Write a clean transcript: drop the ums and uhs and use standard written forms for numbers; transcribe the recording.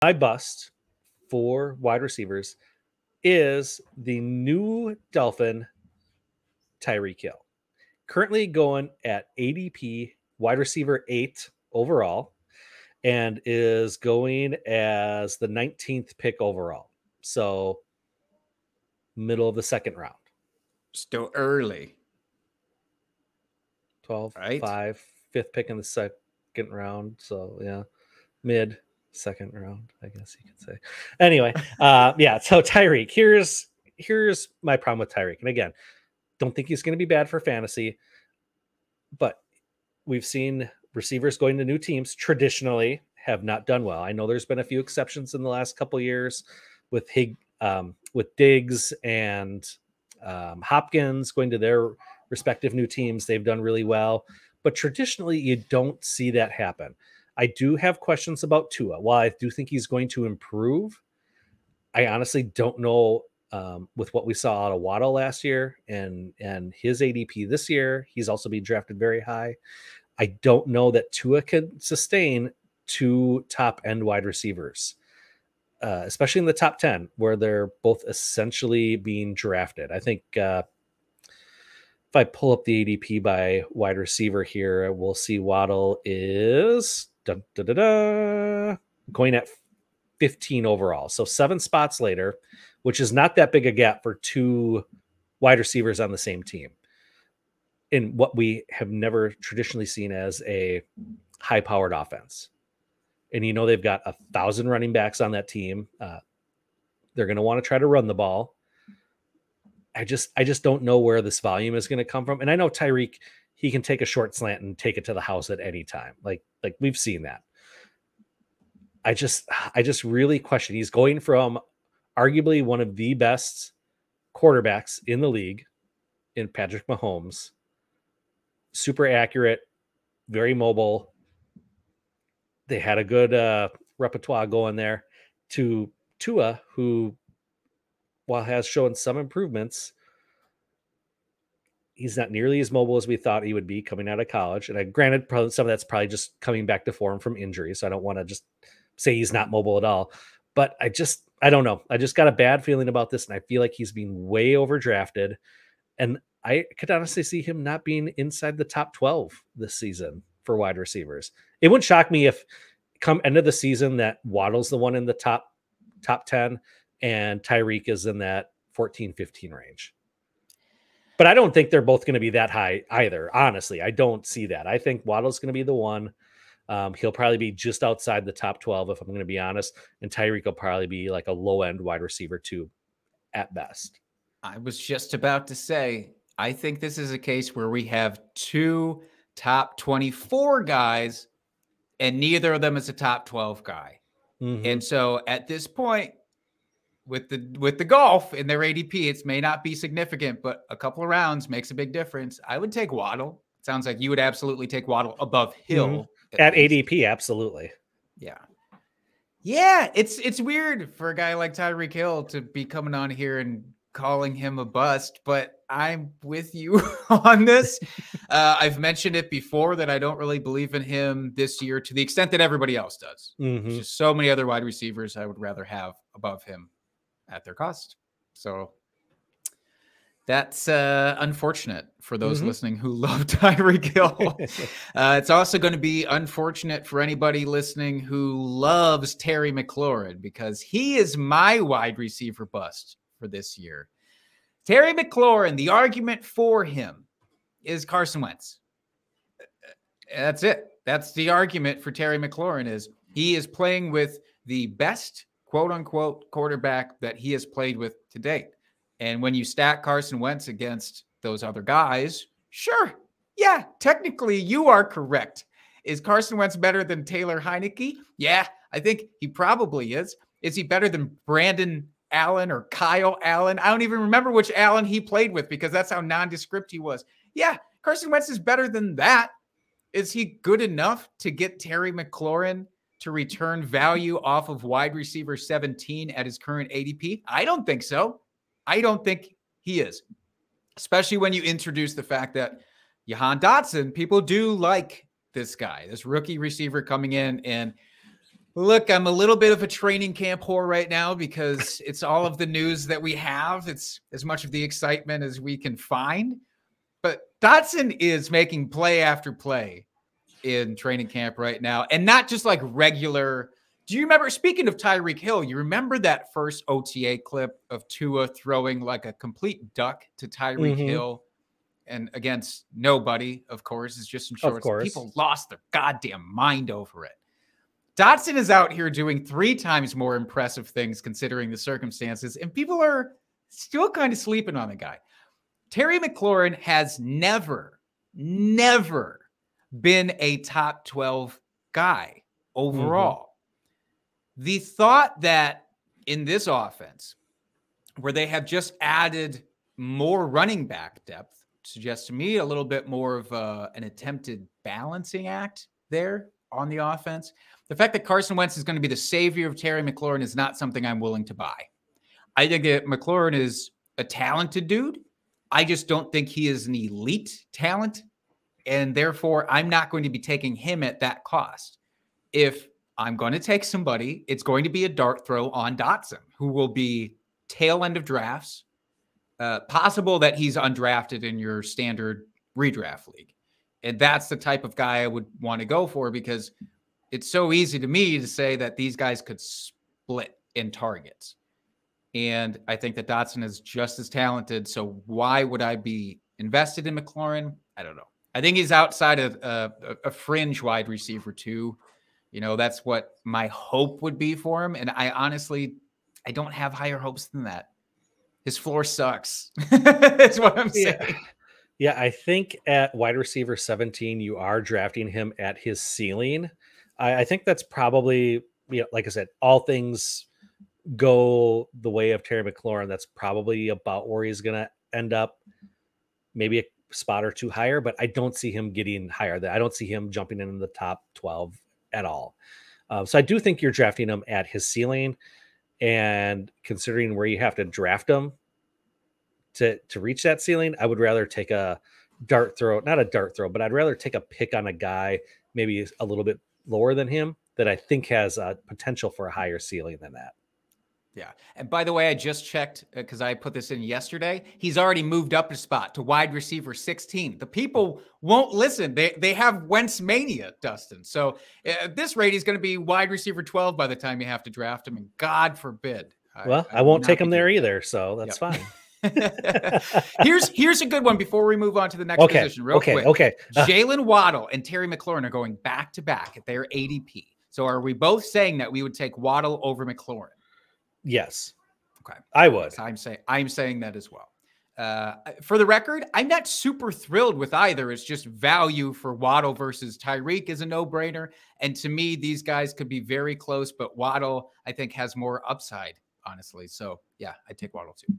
My bust for wide receivers is the new Dolphin Tyreek Hill. Currently going at ADP wide receiver 8 overall and is going as the 19th pick overall. So middle of the second round. Still early. 12, right? 5, 5th pick in the second round. So yeah, mid second round, I guess you could say. Anyway, yeah. So Tyreek, here's my problem with Tyreek. And again, don't think he's going to be bad for fantasy, but we've seen receivers going to new teams traditionally have not done well. I know there's been a few exceptions in the last couple of years with with Diggs and Hopkins going to their respective new teams. They've done really well, but traditionally you don't see that happen. I do have questions about Tua. While I do think he's going to improve, I honestly don't know with what we saw out of Waddle last year and his ADP this year. He's also being drafted very high. I don't know that Tua can sustain 2 top end wide receivers, especially in the top 10, where they're both essentially being drafted. I think if I pull up the ADP by wide receiver here, we'll see Waddle is going at 15 overall. So 7 spots later, which is not that big a gap for 2 wide receivers on the same team in what we have never traditionally seen as a high powered offense. And they've got 1,000 running backs on that team. They're going to want to try to run the ball. I just don't know where this volume is going to come from. And I know Tyreek, he can take a short slant and take it to the house at any time. Like we've seen that. I just really question. He's going from arguably one of the best quarterbacks in the league in Patrick Mahomes, super accurate, very mobile. They had a good repertoire going there, to Tua, who, while has shown some improvements, he's not nearly as mobile as we thought he would be coming out of college. And granted, some of that's probably just coming back to form from injury. So I don't want to just say he's not mobile at all. But I don't know. I just got a bad feeling about this, and I feel like he's being way overdrafted. And I could honestly see him not being inside the top 12 this season for wide receivers. It wouldn't shock me if come end of the season that Waddle's the one in the top 10 and Tyreek is in that 14, 15 range. But I don't think they're both going to be that high either. Honestly, I don't see that. I think Waddle's going to be the one. He'll probably be just outside the top 12, if I'm going to be honest. And Tyreek will probably be like a low-end wide receiver 2 at best. I was just about to say, I think this is a case where we have 2 top 24 guys, and neither of them is a top 12 guy. Mm-hmm. And so at this point, with the golf in their ADP, it may not be significant, but a couple of rounds makes a big difference. I would take Waddle. It sounds like you would absolutely take Waddle above Hill. Mm-hmm. At ADP, absolutely. Yeah. Yeah, it's weird for a guy like Tyreek Hill to be coming on here and calling him a bust, but I'm with you on this. I've mentioned it before that I don't really believe in him this year to the extent that everybody else does. Mm-hmm. There's just so many other wide receivers I would rather have above him at their cost. So that's unfortunate for those listening who love Tyreek Hill. It's also going to be unfortunate for anybody listening who loves Terry McLaurin, because he is my wide receiver bust for this year. Terry McLaurin, the argument for him is Carson Wentz. That's it. That's the argument for Terry McLaurin, is he is playing with the best quote-unquote quarterback that he has played with to date. And when you stack Carson Wentz against those other guys, sure, yeah, technically you are correct. Is Carson Wentz better than Taylor Heinicke? Yeah, I think he probably is. Is he better than Brandon Allen or Kyle Allen? I don't even remember which Allen he played with, because that's how nondescript he was. Yeah, Carson Wentz is better than that. Is he good enough to get Terry McLaurin to return value off of wide receiver 17 at his current ADP? I don't think so. I don't think he is, especially when you introduce the fact that Jahan Dotson, people do like this guy, this rookie receiver coming in, and Look, I'm a little bit of a training camp whore right now because it's all of the news that we have. It's as much of the excitement as we can find. But Dotson is making play after play in training camp right now. And not just like regular. Do you remember, speaking of Tyreek Hill, you remember that first OTA clip of Tua throwing like a complete duck to Tyreek Hill? And against nobody, of course, it's just in shorts. Of course. People lost their goddamn mind over it. Dotson is out here doing 3 times more impressive things considering the circumstances, and people are still kind of sleeping on the guy. Terry McLaurin has never been a top 12 guy overall. The thought that in this offense, where they have just added more running back depth, suggests to me a little bit more of an attempted balancing act there on the offense. The fact that Carson Wentz is going to be the savior of Terry McLaurin is not something I'm willing to buy. I think that McLaurin is a talented dude. I just don't think he is an elite talent. And therefore, I'm not going to be taking him at that cost. If I'm going to take somebody, it's going to be a dart throw on Dotson, who will be tail end of drafts. Possible that he's undrafted in your standard redraft league. And that's the type of guy I would want to go for, because it's so easy to me to say that these guys could split in targets. And I think that Dotson is just as talented. So why would I be invested in McLaurin? I don't know. I think he's outside of a fringe wide receiver too. You know, that's what my hope would be for him. And I honestly don't have higher hopes than that. His floor sucks. That's what I'm saying. Yeah, I think at wide receiver 17, you are drafting him at his ceiling. I think that's probably, you know, like I said, all things go the way of Terry McLaurin. That's probably about where he's going to end up. Maybe a spot or two higher, but I don't see him getting higher. I don't see him jumping in the top 12 at all. So I do think you're drafting him at his ceiling, and considering where you have to draft him to reach that ceiling, I would rather take a dart throw, not a dart throw, but I'd rather take a pick on a guy maybe a little bit lower than him that I think has a potential for a higher ceiling than that. Yeah. And by the way, I just checked because I put this in yesterday. He's already moved up a spot to wide receiver 16. The people won't listen. They have Wentz mania, Dustin. So at this rate, he's going to be wide receiver 12 by the time you have to draft him. And God forbid. I won't take him there either. So that's fine. Here's a good one before we move on to the next position real quick. Jalen Waddle and Terry McLaurin are going back to back at their ADP. So are we both saying that we would take Waddle over McLaurin? Yes. Okay. I would. So I'm saying that as well. For the record, I'm not super thrilled with either. It's just value for Waddle versus Tyreek is a no-brainer. And to me, these guys could be very close, but Waddle, I think, has more upside, honestly. So yeah, I take Waddle too.